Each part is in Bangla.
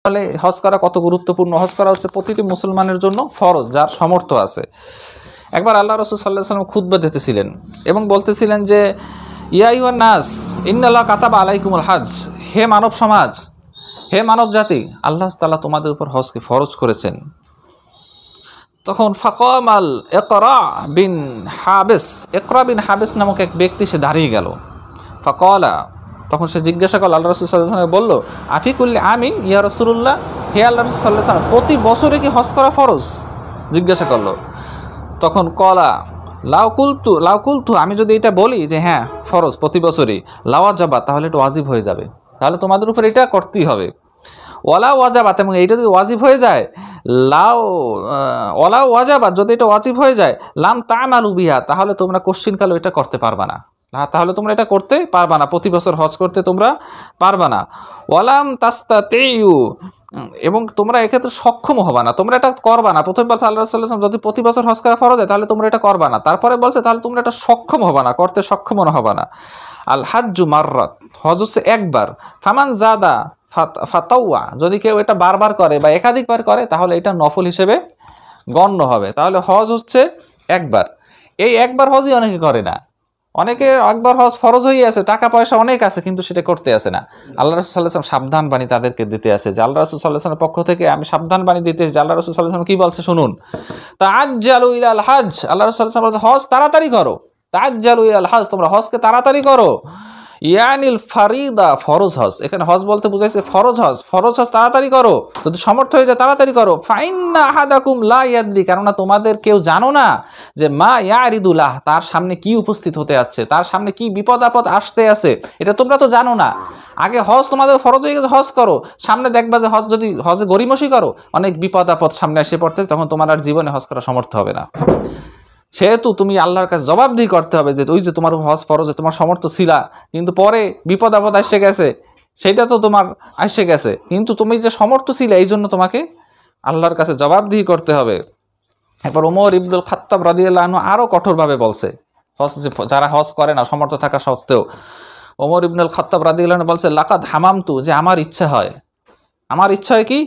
তাহলে হজ করা কত গুরুত্বপূর্ণ। হজ করা হচ্ছে প্রতিটি মুসলমানের জন্য ফরজ, যার সামর্থ্য আছে। একবার আল্লাহ রাসূল সাল্লাল্লাহু আলাইহি ওয়াসাল্লাম খুতবা দিতেছিলেন এবং বলতেছিলেন যে ইয়া আইয়ুহান নাস ইন্নাল্লাহ কাতাবা আলাইকুমুল হজ, হে মানব সমাজ, হে মানব জাতি, আল্লাহ তাআলা তোমাদের উপর হজকে ফরজ করেছেন। তখন ফাকামাল ইকরা বিন হাবিস নামক এক ব্যক্তি সে দাঁড়িয়ে গেল। ফাকালা, তখন সে জিজ্ঞাসা করল, আল্লাহ রাসূল সাল্লাল্লাহু আলাইহি ওয়াসাল্লাম বলল, আফিকুল্লি আমিন ইয়া রাসূলুল্লাহ, হে আল্লাহ রাসূল সাল্লাল্লাহু আলাইহি ওয়াসাল্লাম, প্রতি বছরে কি হজ করা ফরজ? জিজ্ঞাসা করলো। তখন কলা লাউকুলতু, আমি যদি এটা বলি যে হ্যাঁ ফরজ প্রতি বছরই, লাওয়াজাবা, তাহলে এটা ওয়াজিব হয়ে যাবে, তাহলে তোমাদের উপর এটা করতেই হবে। ওয়ালা ওয়াজাবাত, এবং এইটা যদি ওয়াজিব হয়ে যায়, ওয়ালা ওয়াজাবাত, যদি এটা ওয়াজিব হয়ে যায়, লাম তা'মালু বিহা, তাহলে তোমরা কোশ্চিনকালে এটা করতে পারবা না, তাহলে তোমরা এটা করতে পারবা না, প্রতি বছর হজ করতে তোমরা পারবা না। ওয়ালাম তাস্তাতিউ, এবং তোমরা এক্ষেত্রে সক্ষম হবা না, তোমরা এটা করবা না। প্রথমে বলছে আল্লাহ রাসূল সাল্লাল্লাহু আলাইহি ওয়াসাল্লাম যদি প্রতি বছর হজ করা ফরজ হয় তাহলে তোমরা এটা করবা না, তারপরে বলছে তাহলে তোমরা এটা সক্ষম হবা না, করতে সক্ষম হবা না। আল হাজ্জু মাররাত, হজ হচ্ছে একবার। ফামান জাদা ফাতাওয়া, যদি কেউ এটা বারবার করে বা একাধিকবার করে তাহলে এটা নফল হিসেবে গণ্য হবে। তাহলে হজ হচ্ছে একবার। এই একবার হজই অনেকে করে না, অনেকে একবার হজ ফরজ হয়ে আছে, টাকা পয়সা অনেক আছে, কিন্তু সেটা করতে আসে না। আল্লাহ রাসূল সাল্লাল্লাহু আলাইহি ওয়াসাল্লাম সাবধান বাণী তাদেরকে দিতে আছে, যে আল্লাহ রাসূল সাল্লাল্লাহু আলাইহি ওয়াসাল্লামের পক্ষ থেকে আমি সাবধান বাণী দিতে যে আল্লাহ রাসূল সাল্লাল্লাহু আলাইহি ওয়াসাল্লাম কি বলছে শুনুন। তাআজ্জালু ইলাল হজ, আল্লাহ রাসূল সাল্লাল্লাহু আলাইহি ওয়াসাল্লাম বলছে হজ তাড়াতাড়ি করো। তাআজ্জালু ইলাল হজ, তোমরা হজকে তাড়াতাড়ি করো। ইয়ানিল ফারিদা, ফরজ হজ, এখানে হজ বলতে বুঝাইছে ফরজ হজ, ফরজ হজ তাড়াতাড়ি করো, যদি সামর্থ্য হয়ে যায় তাড়াতাড়ি করো। ফাইন্না আহাদাকুম লা ইয়াদরি, কেননা তোমাদের কেউ জানো না যে মা ইয়ারিদুল্লাহ, তার সামনে কি উপস্থিত হতে যাচ্ছে, তার সামনে কি বিপদ আপদ আসতে আছে, এটা তোমরা তো জানো না। আগে হজ তোমাদের ফরজ হয়ে গেছে, হজ করো, সামনে দেখবা যে হজ যদি হজে গরিমসি করো, অনেক বিপদ আপদ সামনে এসে পড়তেছে, তখন তোমার আর জীবনে হজ করা সামর্থ্য হবে না। সেহেতু তুমি আল্লাহর কাছে জবাবদিহি করতে হবে যে ওই যে তোমার হজ ফরজ, তোমার সামর্থ্য ছিলা, কিন্তু পরে বিপদ আপদ এসে গেছে, সেটা তো তোমার এসে গেছে, কিন্তু তুমি যে সামর্থ্য ছিলে এই জন্য তোমাকে আল্লাহর কাছে জবাবদিহি করতে হবে। এরপর ওমর ইবনুল খাত্তাব রাদিয়াল্লাহু আনহু আরও কঠোরভাবে বলছে, হজ যারা হজ করে না সামর্থ্য থাকা সত্ত্বেও, ওমর ইবনুল খাত্তাব রাদিয়াল্লাহু আনহু বলছে লাকাদ হামামতু, যে আমার ইচ্ছা হয়, আমার ইচ্ছা হয় কি,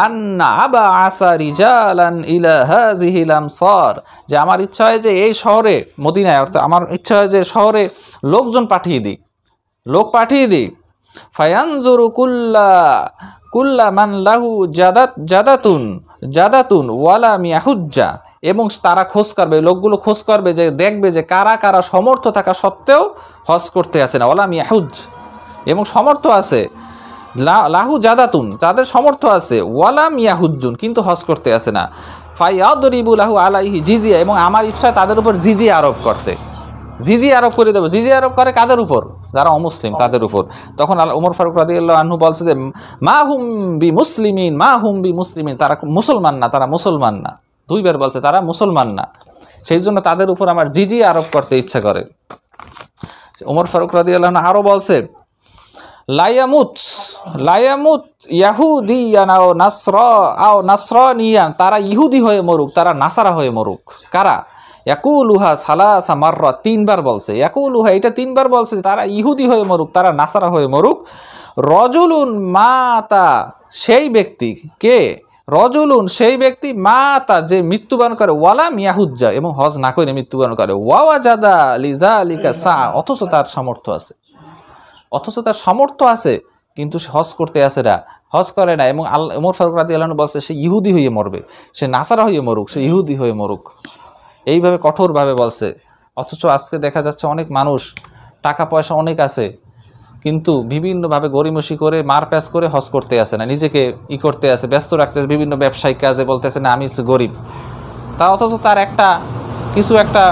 আন্না আবা আসা রিজালান ইলা হাযিহিল আমসার, যে আমার ইচ্ছা হয় যে এই শহরে মদিনায়, অর্থাৎ আমার ইচ্ছা হয় যে শহরে লোকজন পাঠিয়ে দিই, লোক পাঠিয়ে দিই। ফায়ানজুরু কুল্লা মান লাহু জাদাতুন ওয়ালা মিয়াহুজ্জা, এবং তারা খোঁজ করবে, লোকগুলো খোঁজ করবে, যে দেখবে যে কারা কারা সমর্থ থাকা সত্ত্বেও হজ করতে আসে না, ওয়ালা মিয়াহুজ, এবং সমর্থ আছে, লাহু জাদাতুন, তাদের সমর্থ আছে, ওয়ালাম ইয়াহুজ্জুন, কিন্তু হজ করতে আসে না। ফায়াদরিবু লাহু আলাইহি জিজিয়া, এবং আমার ইচ্ছা তাদের উপর জিজিয়া আরোপ করতে, জিজিয়া আরোপ করে দেবো। জিজিয়া আরোপ করে কাদের উপর? যারা অমুসলিম তাদের উপর। তখন ওমর ফারুক রাদিয়াল্লাহু আনহু বলছে যে মা হুম বি মুসলিমিন, তারা মুসলমান না, তারা মুসলমান না, দুইবার বলছে তারা মুসলমান না, সেই জন্য তাদের উপর আমার জিজিয়া আরোপ করতে ইচ্ছা করে। ওমর ফারুক রাদিয়াল্লাহু আনহু আরও বলছে লায়ামুত ইয়াহুদিয়ান আও নাসরানিয়ান, তারা ইহুদি হয়ে মরুক, তারা নাসারা হয়ে মরুক। কারা? ইয়াকুলুহা সালাসা মাররা, তিনবার বলছে, ইয়াকুলুহা এটা তিনবার বলছে, তারা ইহুদি হয়ে মরুক, তারা নাসারা হয়ে মরুক। রজুলুন মাতা, সেই ব্যক্তি কে? রজুলুন সেই ব্যক্তি, মাতা যে মৃত্যুবরণ করে, ওয়ালাম ইয়াহুজ্জা, এবং হজ না করে মৃত্যুবরণ করে, ওয়াওয়াজাদা লিযালিকা সা, অথচ তার সামর্থ্য আছে, অথচ তার সামর্থ্য আছে কিন্তু সে হজ করতে আসে না, হজ করে না। এবং ওমর ফারুক রাদিয়াল্লাহু আনহু বলছে সে ইহুদি হয়ে মরবে, সে নাসারা হয়ে মরুক, সে ইহুদি হয়ে মরুক, এইভাবে কঠোরভাবে বলছে। অথচ আজকে দেখা যাচ্ছে অনেক মানুষ টাকা পয়সা অনেক আছে, কিন্তু বিভিন্নভাবে গরিমসি করে মারপ্যাচ করে হজ করতে আসে না, নিজেকে করতে আসে, ব্যস্ত রাখতে বিভিন্ন ব্যবসায়িক কাজে, বলতেছে না আমি গরিব, তা অথচ তার কিছু একটা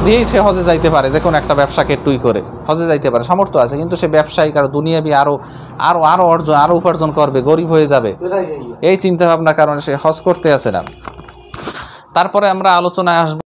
দিয়েই সে হজে যাইতে পারে, যে কোনো একটা ব্যবসাকে টুই করে হজে যাইতে পারে, সামর্থ্য আছে, কিন্তু সে ব্যবসায়িক আর দুনিয়াবি আরও উপার্জন করবে, গরিব হয়ে যাবে, এই চিন্তা ভাবনার কারণে সে হজ করতে আসে না। তারপরে আমরা আলোচনায় আসবো